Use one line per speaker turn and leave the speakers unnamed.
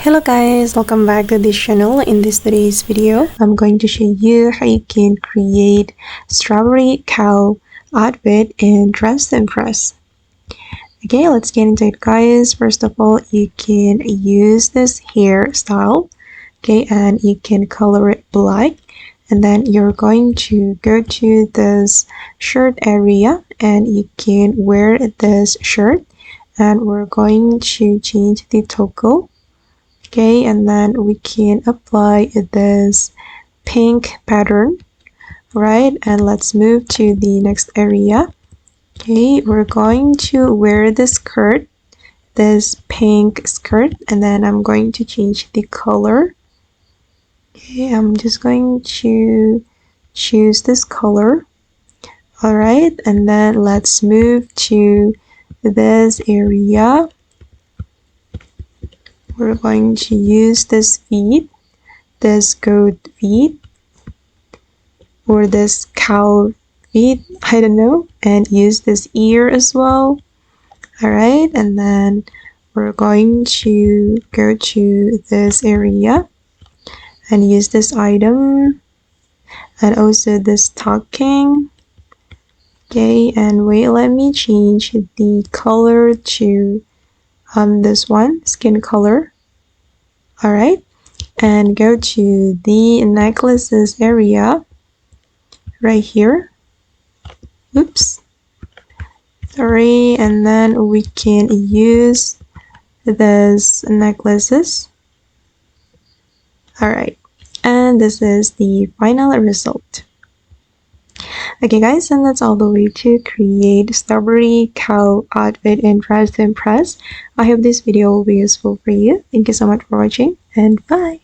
Hello guys, welcome back to this channel. In today's video, I'm going to show you how you can create strawberry cow outfit in Dress to Impress. Okay, let's get into it guys. First of all, you can use this hairstyle, okay, and you can color it black, and then you're going to go to this shirt area and you can wear this shirt, and we're going to change the toggle. Okay, and then we can apply this pink pattern, right? And let's move to the next area. Okay, we're going to wear this skirt, this pink skirt, and then I'm going to change the color. Okay, I'm just going to choose this color. All right, and then let's move to this area. We're going to use this feet, this goat feet, or this cow feet, I don't know, and use this ear as well. Alright, and then we're going to go to this area and use this item, and also this stocking. Okay, and wait, let me change the color to this one, skin color. All right, and go to the necklaces area right here. Oops, sorry. And then we can use this necklaces. All right, and this is the final result. Okay guys, and that's all the way to create strawberry cow outfit in Dress to Impress. I hope this video will be useful for you. Thank you so much for watching, and bye.